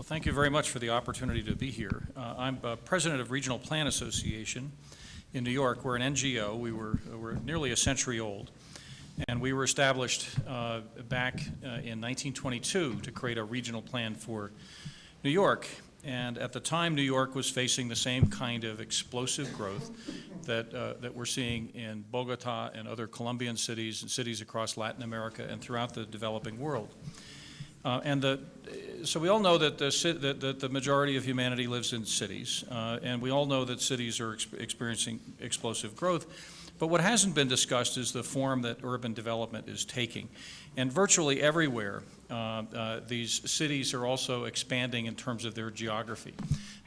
Well, thank you very much for the opportunity to be here. I'm president of Regional Plan Association in New York. We're an NGO. We're nearly a century old. And we were established back in 1922 to create a regional plan for New York. And at the time, New York was facing the same kind of explosive growth that we're seeing in Bogota and other Colombian cities and cities across Latin America and throughout the developing world. So we all know that the majority of humanity lives in cities, and we all know that cities are experiencing explosive growth. But what hasn't been discussed is the form that urban development is taking. And virtually everywhere, these cities are also expanding in terms of their geography,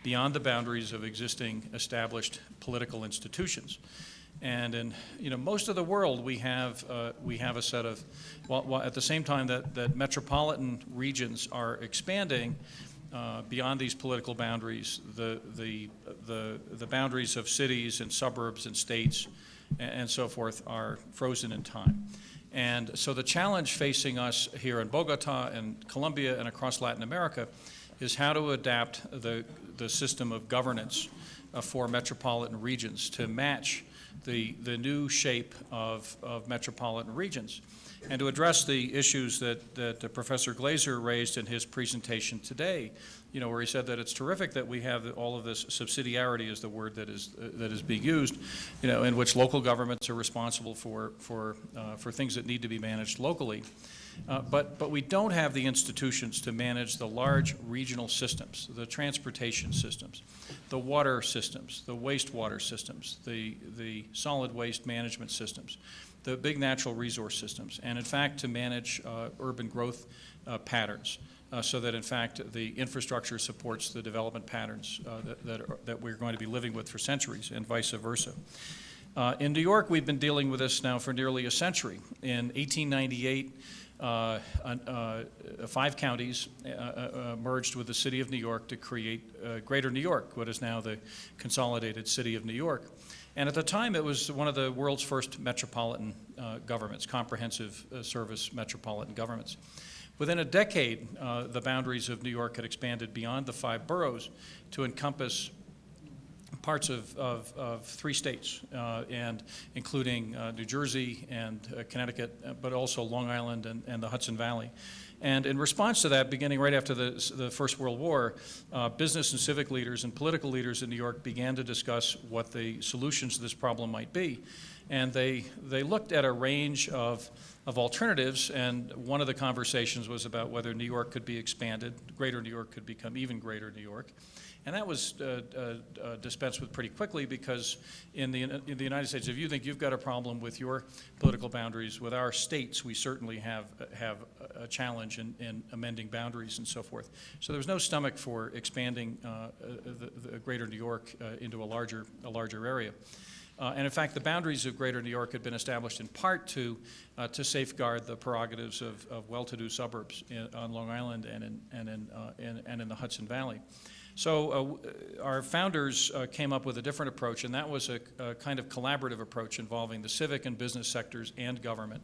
beyond the boundaries of existing established political institutions. And in most of the world, we have a set of, well, at the same time that metropolitan regions are expanding beyond these political boundaries, the boundaries of cities and suburbs and states and so forth are frozen in time. And so the challenge facing us here in Bogota and Colombia and across Latin America is how to adapt the system of governance for metropolitan regions to match the new shape of metropolitan regions, and to address the issues that Professor Glaser raised in his presentation today, where he said that it's terrific that we have all of this subsidiarity is the word that is being used, in which local governments are responsible for things that need to be managed locally. But we don't have the institutions to manage the large regional systems, the transportation systems, the water systems, the wastewater systems, the solid waste management systems, the big natural resource systems, and in fact to manage urban growth patterns so that in fact the infrastructure supports the development patterns that we're going to be living with for centuries and vice versa. In New York, we've been dealing with this now for nearly a century. In 1898, 5 counties merged with the city of New York to create Greater New York, what is now the consolidated city of New York. And at the time, it was one of the world's first metropolitan governments, comprehensive service metropolitan governments. Within a decade, the boundaries of New York had expanded beyond the 5 boroughs to encompass parts of 3 states, and including New Jersey and Connecticut, but also Long Island and the Hudson Valley. And in response to that, beginning right after the First World War, business and civic leaders and political leaders in New York began to discuss what the solutions to this problem might be. And they looked at a range of alternatives, and one of the conversations was about whether New York could be expanded, Greater New York could become even Greater New York. And that was dispensed with pretty quickly, because in the United States, if you think you've got a problem with your political boundaries, with our states, we certainly have a challenge in amending boundaries and so forth. So there was no stomach for expanding the Greater New York into a larger area. And in fact, the boundaries of Greater New York had been established in part to safeguard the prerogatives of well-to-do suburbs on Long Island and in the Hudson Valley. So our founders came up with a different approach, and that was a kind of collaborative approach involving the civic and business sectors and government.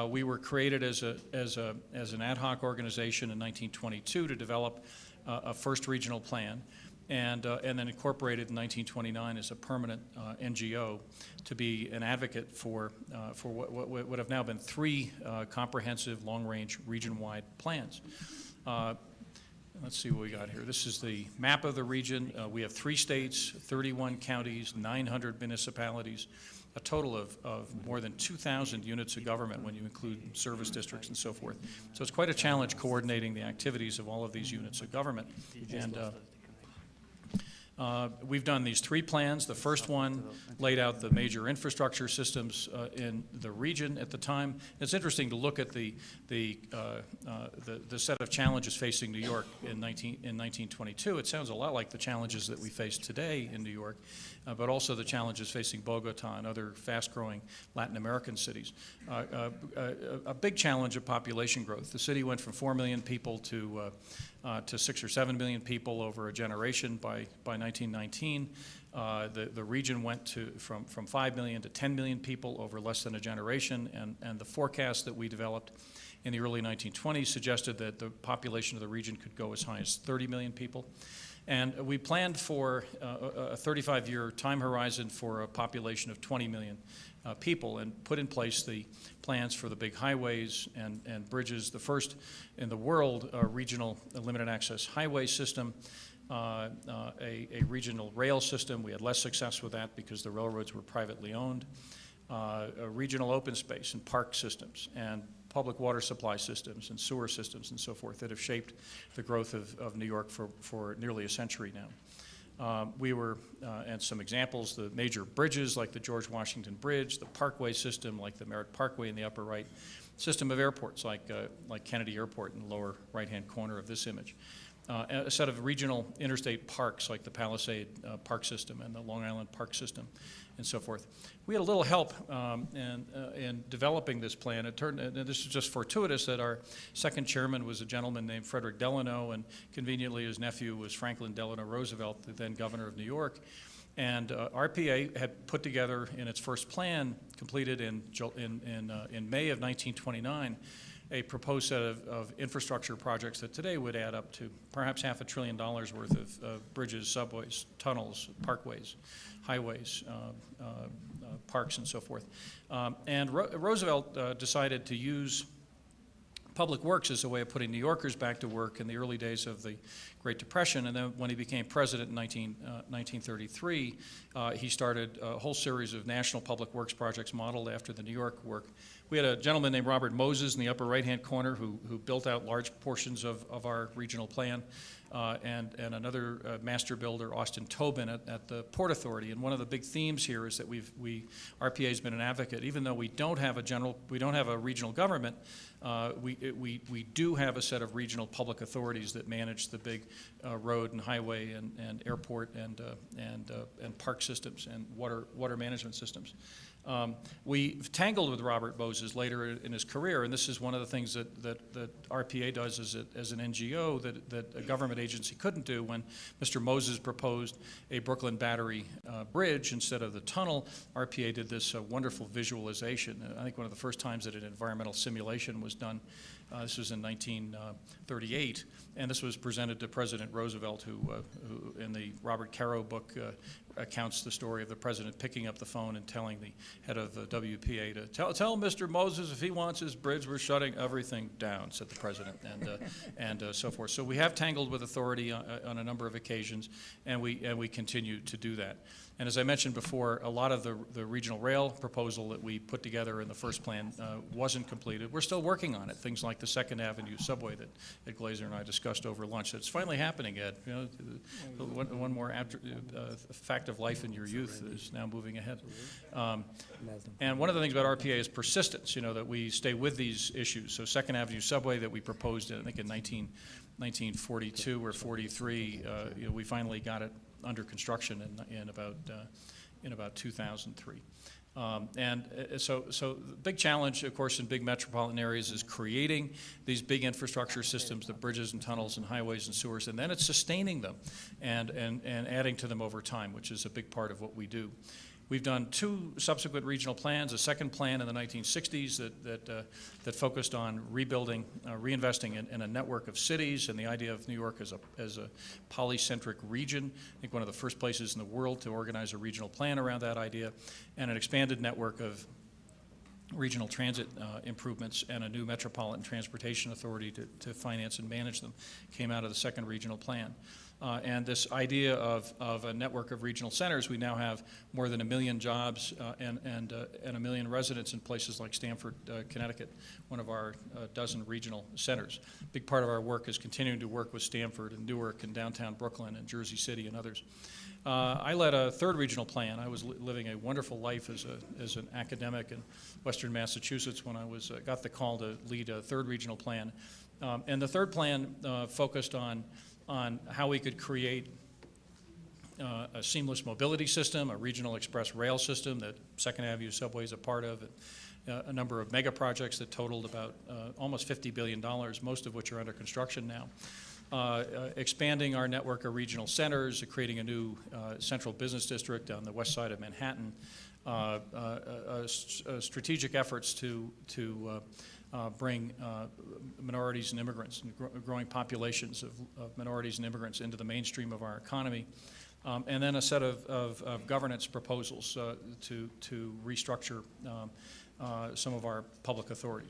We were created as an ad hoc organization in 1922 to develop a first regional plan, and then incorporated in 1929 as a permanent NGO to be an advocate for what have now been 3 comprehensive long-range region-wide plans. Let's see what we got here. This is the map of the region. We have 3 states, 31 counties, 900 municipalities, a total of more than 2,000 units of government when you include service districts and so forth. So it's quite a challenge coordinating the activities of all of these units of government. And we've done these 3 plans. The first one laid out the major infrastructure systems in the region at the time. It's interesting to look at the set of challenges facing New York in 1922. It sounds a lot like the challenges that we face today in New York, but also the challenges facing Bogota and other fast-growing Latin American cities. A big challenge of population growth. The city went from 4 million people to 6 or 7 million people over a generation by 1919. The region went from 5 million to 10 million people over less than a generation, and the forecast that we developed in the early 1920s suggested that the population of the region could go as high as 30 million people. And we planned for a 35-year time horizon for a population of 20 million people, and put in place the plans for the big highways and bridges, the first in the world regional limited access highway system, a regional rail system. We had less success with that because the railroads were privately owned, a regional open space and park systems, and public water supply systems and sewer systems and so forth that have shaped the growth of New York for nearly a century now. And some examples, the major bridges like the George Washington Bridge, the parkway system like the Merritt Parkway in the upper right, system of airports like Kennedy Airport in the lower right-hand corner of this image. A set of regional interstate parks like the Palisade Park System and the Long Island Park System and so forth. We had a little help in developing this plan. It turned, and this is just fortuitous, that our second chairman was a gentleman named Frederick Delano, and conveniently his nephew was Franklin Delano Roosevelt, the then governor of New York. And RPA had put together in its first plan, completed in May of 1929, a proposed set of infrastructure projects that today would add up to perhaps $500 billion worth of bridges, subways, tunnels, parkways, highways, parks, and so forth. And Roosevelt decided to use public works as a way of putting New Yorkers back to work in the early days of the Great Depression. And then when he became president in 1933, he started a whole series of national public works projects modeled after the New York work. We had a gentleman named Robert Moses in the upper right-hand corner who built out large portions of our regional plan, and another master builder, Austin Tobin, at the Port Authority. And one of the big themes here is that RPA has been an advocate, even though we don't have a regional government. We do have a set of regional public authorities that manage the big road and highway and airport and park systems and water management systems. We tangled with Robert Moses later in his career, and this is one of the things that RPA does as an NGO that a government agency couldn't do. When Mr. Moses proposed a Brooklyn Battery bridge instead of the tunnel, RPA did this wonderful visualization. I think one of the first times that an environmental simulation was done. This was in 1938, and this was presented to President Roosevelt, who in the Robert Caro book, accounts the story of the president picking up the phone and telling the head of the WPA to tell Mr. Moses if he wants his bridge, we're shutting everything down, said the president, and so forth. So we have tangled with authority on a number of occasions, and we continue to do that. And as I mentioned before, a lot of the regional rail proposal that we put together in the first plan wasn't completed. We're still working on it. Things like the Second Avenue subway that Ed Glazer and I discussed over lunch. It's finally happening, Ed. You know, one more fact of life in your youth is now moving ahead. And one of the things about RPA is persistence. You know, that we stay with these issues. So Second Avenue subway that we proposed, I think in 1942 or 43, you know, we finally got it under construction in about 2003. So the big challenge, of course, in big metropolitan areas is creating these big infrastructure systems, the bridges and tunnels and highways and sewers, and then it's sustaining them and adding to them over time, which is a big part of what we do. We've done 2 subsequent regional plans, a second plan in the 1960s that focused on rebuilding, reinvesting in a network of cities, and the idea of New York as a polycentric region. I think one of the first places in the world to organize a regional plan around that idea, and an expanded network of regional transit improvements and a new metropolitan transportation authority to finance and manage them came out of the second regional plan. And this idea of a network of regional centers, we now have more than 1 million jobs and 1 million residents in places like Stamford, Connecticut, one of our dozen regional centers. A big part of our work is continuing to work with Stamford and Newark and downtown Brooklyn and Jersey City and others. I led a third regional plan. I was living a wonderful life as an academic in Western Massachusetts when I got the call to lead a third regional plan. And the third plan focused on how we could create a seamless mobility system, a regional express rail system that Second Avenue subway is a part of, a number of mega projects that totaled about almost $50 billion, most of which are under construction now. Expanding our network of regional centers, creating a new central business district on the west side of Manhattan, strategic efforts to bring minorities and immigrants and growing populations of minorities and immigrants into the mainstream of our economy. And then a set of governance proposals to restructure some of our public authorities.